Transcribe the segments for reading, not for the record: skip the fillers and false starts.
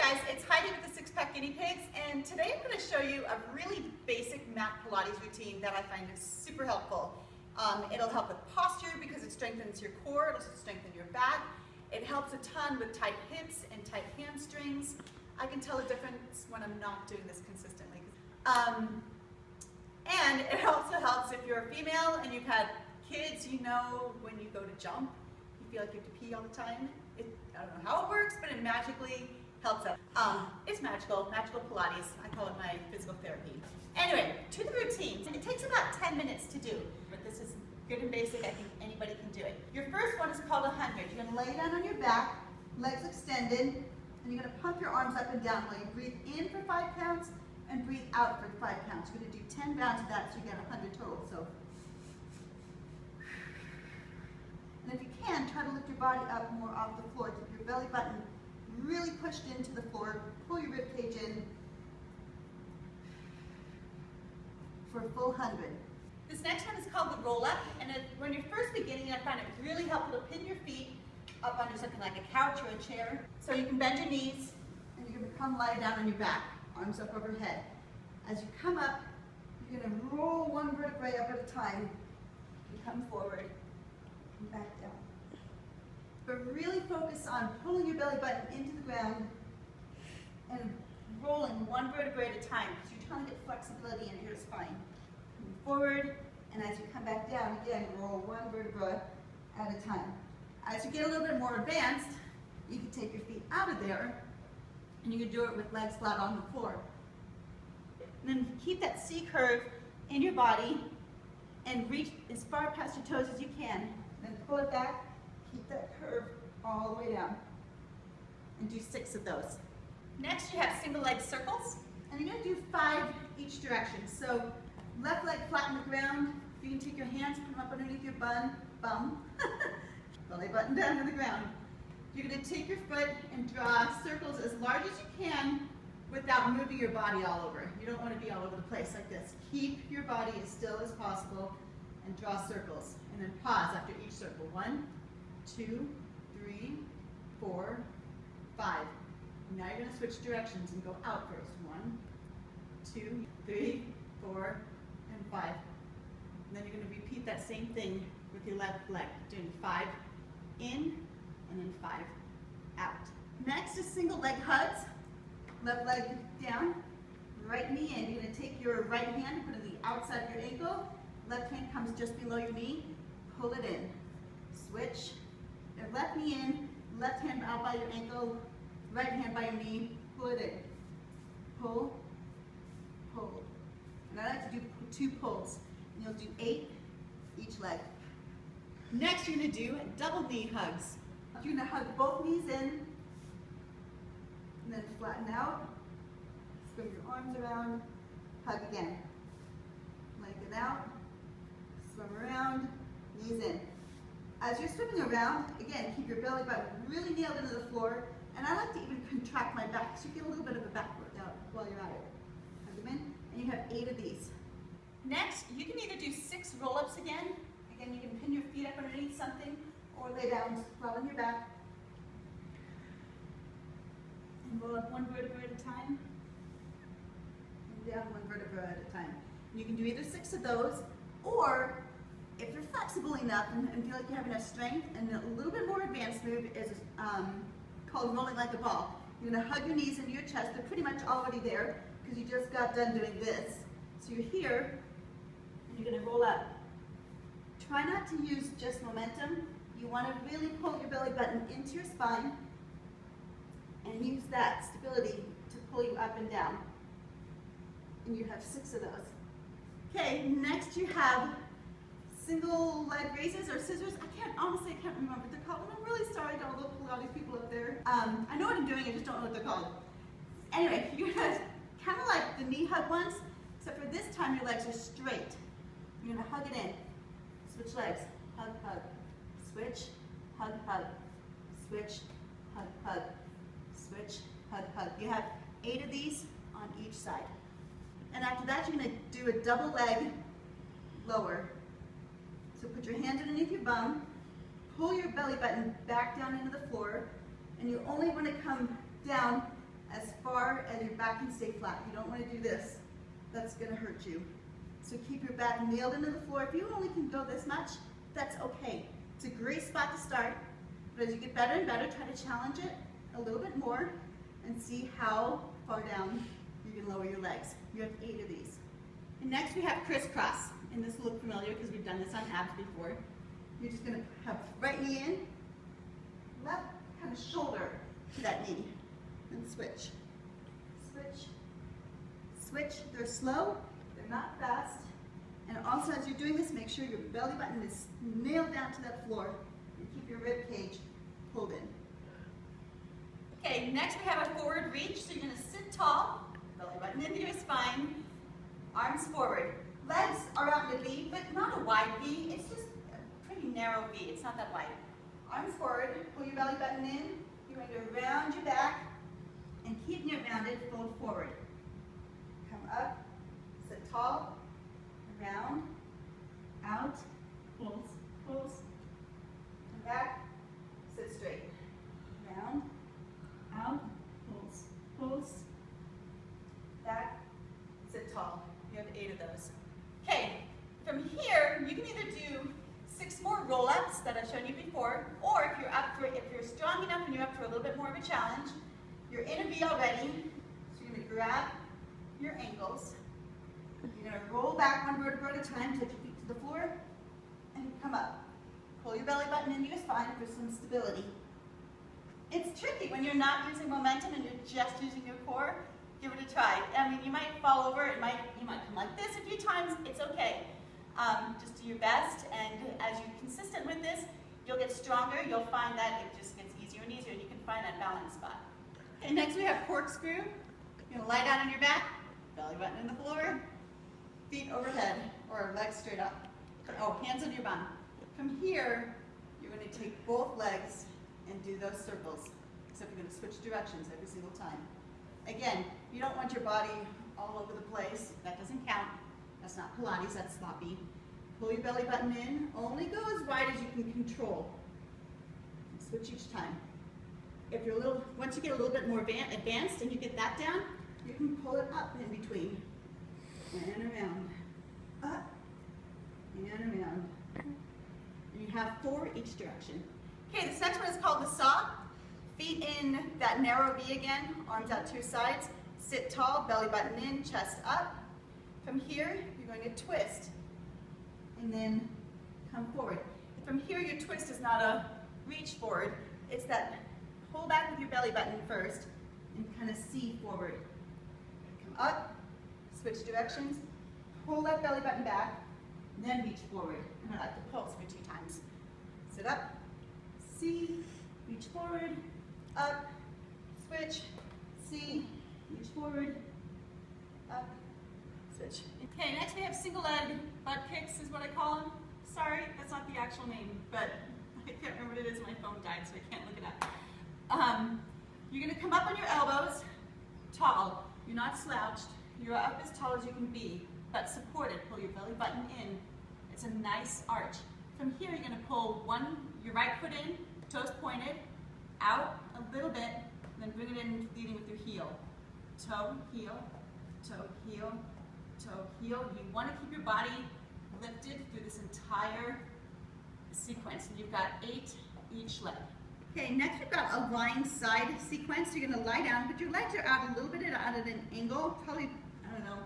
guys, it's Heidi with the Six Pack Guinea Pigs, and today I'm going to show you a really basic mat Pilates routine that I find is super helpful. It'll help with posture because it strengthens your core, it'll strengthen your back. It helps a ton with tight hips and tight hamstrings. I can tell a difference when I'm not doing this consistently. And it also helps if you're a female and you've had kids, you know when you go to jump, you feel like you have to pee all the time. I don't know how it works, but it magically helps out. It's magical Pilates. I call it my physical therapy. Anyway, to the routine. It takes about 10 minutes to do, but this is good and basic. I think anybody can do it. Your first one is called 100. You're going to lay down on your back, legs extended, and you're going to pump your arms up and down while you breathe in for 5 counts and breathe out for 5 counts. You're going to do 10 rounds of that so you get 100 total. So, and if you can, try to lift your body up more off the floor. Keep your belly button really pushed into the floor. Pull your rib cage in for a full 100. This next one is called the roll up, and when you're first beginning, I find it really helpful to pin your feet up under something like a couch or a chair. So you can bend your knees, and you're going to come lie down on your back, arms up overhead. As you come up, you're going to roll one vertebrae up at a time. You come forward and back down. But really focus on pulling your belly button into the ground and rolling one vertebrae at a time because you're trying to get flexibility into your spine. Move forward, and as you come back down, again, roll one vertebra at a time. As you get a little bit more advanced, you can take your feet out of there, and you can do it with legs flat on the floor. And then keep that C curve in your body and reach as far past your toes as you can. Then pull it back. Keep that curve all the way down and do 6 of those. Next you have single leg circles, and you're going to do 5 each direction. So left leg flat on the ground. You can take your hands, put them up underneath your bum, belly button down to the ground. You're going to take your foot and draw circles as large as you can without moving your body all over. You don't want to be all over the place like this. Keep your body as still as possible and draw circles. And then pause after each circle. 1, 2, 3, 4, 5. Now you're going to switch directions and go out first. 1, 2, 3, 4, and 5. And then you're going to repeat that same thing with your left leg, doing 5 in and then 5 out. Next is single leg hugs. Left leg down, right knee in. You're going to take your right hand and put it on the outside of your ankle. Left hand comes just below your knee. Pull it in. Switch. Your left knee in, left hand out by your ankle, right hand by your knee. Pull it in. Pull, pull. And I like to do 2 pulls. And you'll do 8 each leg. Next, you're going to do double knee hugs. You're going to hug both knees in, and then flatten out. Swing your arms around. Hug again. Lengthen out. Swim around. Knees in. As you're swimming around, again, keep your belly button really nailed into the floor. And I like to even contract my back so you get a little bit of a back workout while you're at it. Hug them in, and you have 8 of these. Next, you can either do 6 roll-ups again. Again, you can pin your feet up underneath something or lay down flat on your back. And roll up one vertebra at a time. And down one vertebra at a time. And you can do either 6 of those, or if you're flexible enough and feel like you have enough strength, and a little bit more advanced move is called rolling like a ball. You're going to hug your knees into your chest. They're pretty much already there because you just got done doing this. So you're here, and you're going to roll up. Try not to use just momentum. You want to really pull your belly button into your spine and use that stability to pull you up and down. And you have 6 of those. Okay, next you have single leg raises or scissors. Honestly, I can't remember what they're called. And I'm really sorry to all the Pilates people up there. I know what I'm doing, I just don't know what they're called. Anyway, you're gonna kind of like the knee hug ones, except for this time your legs are straight. You're gonna hug it in. Switch legs. Hug, hug. Switch, hug, hug. Switch, hug, hug. Switch, hug, hug. You have 8 of these on each side. And after that, you're gonna do a double leg lower. So put your hands underneath your bum, pull your belly button back down into the floor, and you only want to come down as far as your back can stay flat. You don't want to do this. That's going to hurt you. So keep your back nailed into the floor. If you only can go this much, that's okay. It's a great spot to start, but as you get better and better, try to challenge it a little bit more and see how far down you can lower your legs. You have 8 of these. And next we have crisscross, and this will look familiar because we've done this on abs before. You're just going to have right knee in, left kind of shoulder to that knee, and switch. Switch, switch. They're slow, they're not fast. And also as you're doing this, make sure your belly button is nailed down to that floor and keep your rib cage pulled in. Okay, next we have a forward reach. So you're going to sit tall, belly button into your spine, arms forward. Legs are out in a V, but not a wide V. It's just a pretty narrow V. It's not that wide. Arms forward, pull your belly button in. You're going to round your back and keeping it rounded, fold forward. Come up, sit tall, round, out, pulls, pulls, come back, sit straight. Round, out, pulls, pulls, back, sit tall. You have 8 of those. Okay, from here, you can either do 6 more roll-ups that I've shown you before, or if you're strong enough and you're up for a little bit more of a challenge, you're in a V already, so you're going to grab your ankles. You're going to roll back one vertebra at a time, touch your feet to the floor, and come up. Pull your belly button into your spine for some stability. It's tricky when you're not using momentum and you're just using your core. Give it a try. I mean, you might fall over, you might come like this a few times, it's okay. Just do your best, and as you're consistent with this, you'll get stronger. You'll find that it just gets easier and easier, and you can find that balance spot. Okay, next we have corkscrew. You're going to lie down on your back, belly button in the floor, feet overhead, or legs straight up. Oh, hands on your bum. From here, you're going to take both legs and do those circles, except you're going to switch directions every single time. Again, you don't want your body all over the place. That doesn't count. That's not Pilates, that's sloppy. Pull your belly button in. Only go as wide as you can control. Switch each time. If you're once you get a little bit more advanced and you get that down, you can pull it up in between. And around. Up. And around. And you have 4 each direction. Okay, this next one is called the saw. Feet in that narrow V again, arms out 2 sides. Sit tall, belly button in, chest up. From here, you're going to twist and then come forward. From here, your twist is not a reach forward. It's that pull back with your belly button first and kind of see forward. Come up, switch directions, pull that belly button back, then reach forward. And I like to pulse for 2 times. Sit up, see, reach forward, up, switch, see, reach forward, up, switch. Okay, next we have single leg butt kicks is what I call them. Sorry, that's not the actual name, but I can't remember what it is. My phone died, so I can't look it up. You're going to come up on your elbows, tall. You're not slouched. You're up as tall as you can be, but supported. Pull your belly button in. It's a nice arch. From here, you're going to pull your right foot in, toes pointed, out a little bit, and then bring it in, leading with your heel. Toe, heel, toe, heel, toe, heel. You want to keep your body lifted through this entire sequence. And you've got 8 each leg. Okay, next we've got a lying side sequence. You're going to lie down, but your legs are out a little bit out at an angle, probably, I don't know,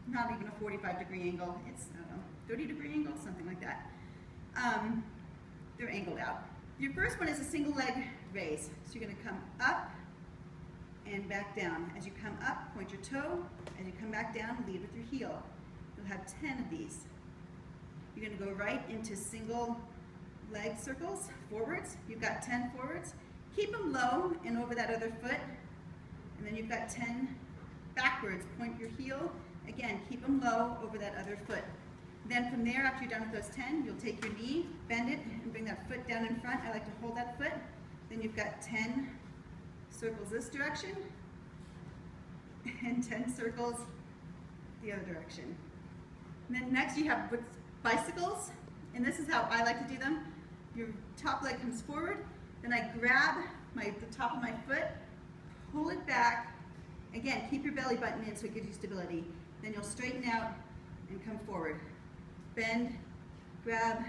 not even a 45-degree angle. It's, I don't know, 30-degree angle, something like that. They're angled out. Your first one is a single leg raise. So you're going to come up and back down. As you come up, point your toe. As you come back down, lead with your heel. You'll have 10 of these. You're going to go right into single leg circles, forwards. You've got 10 forwards. Keep them low and over that other foot. And then you've got 10 backwards. Point your heel. Again, keep them low over that other foot. Then from there, after you're done with those 10, you'll take your knee, bend it, and bring that foot down in front. I like to hold that foot. Then you've got 10 circles this direction, and 10 circles the other direction. And then next you have bicycles, and this is how I like to do them. Your top leg comes forward, then I grab the top of my foot, pull it back. Again, keep your belly button in so it gives you stability. Then you'll straighten out and come forward. Bend, grab,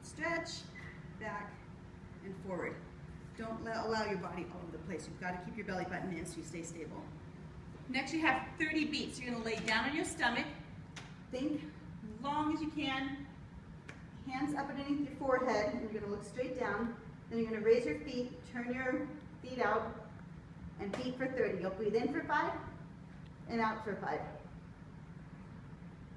stretch, back, and forward. Don't allow your body all over the place. You've got to keep your belly button in so you stay stable. Next you have 30 beats. You're going to lay down on your stomach. Think as long as you can. Hands up underneath your forehead, and you're going to look straight down. Then you're going to raise your feet, turn your feet out, and beat for 30. You'll breathe in for 5 and out for 5.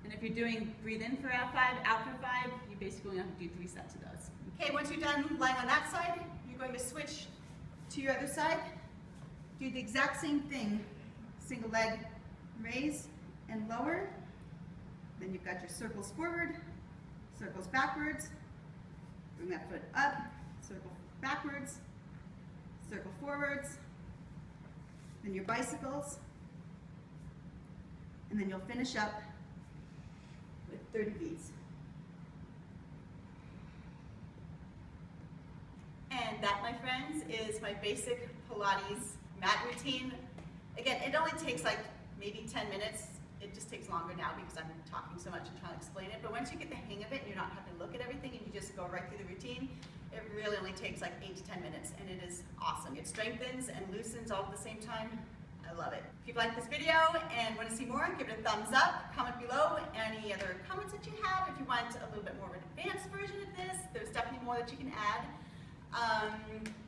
And if you're doing breathe in for 5, out for 5, you basically only have to do 3 sets of those. Okay, once you're done lying on that side, you're going to switch to your other side. Do the exact same thing. Single leg raise and lower. Then you've got your circles forward, circles backwards. Bring that foot up, circle backwards, circle forwards. Then your bicycles. And then you'll finish up with 30 beats. And that, my friends, is my basic Pilates mat routine. Again, it only takes like maybe 10 minutes. It just takes longer now because I'm talking so much and trying to explain it. But once you get the hang of it and you're not having to look at everything and you just go right through the routine, it really only takes like 8 to 10 minutes, and it is awesome. It strengthens and loosens all at the same time. I love it. If you like this video and want to see more, give it a thumbs up, comment below any other comments that you have. If you want a little bit more of an advanced version of this, there's definitely more that you can add.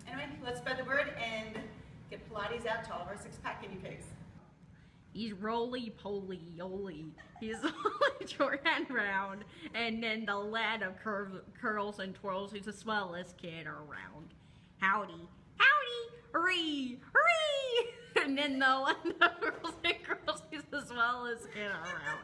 Anyway, let's spread the word and get Pilates out to all of our 6-pack guinea pigs. He's roly-poly-oly. He's short and round, and then the lad of curls and twirls. He's the swellest kid around. Howdy, howdy, ree, ree! And then the one that curls and curls. He's the swellest kid around.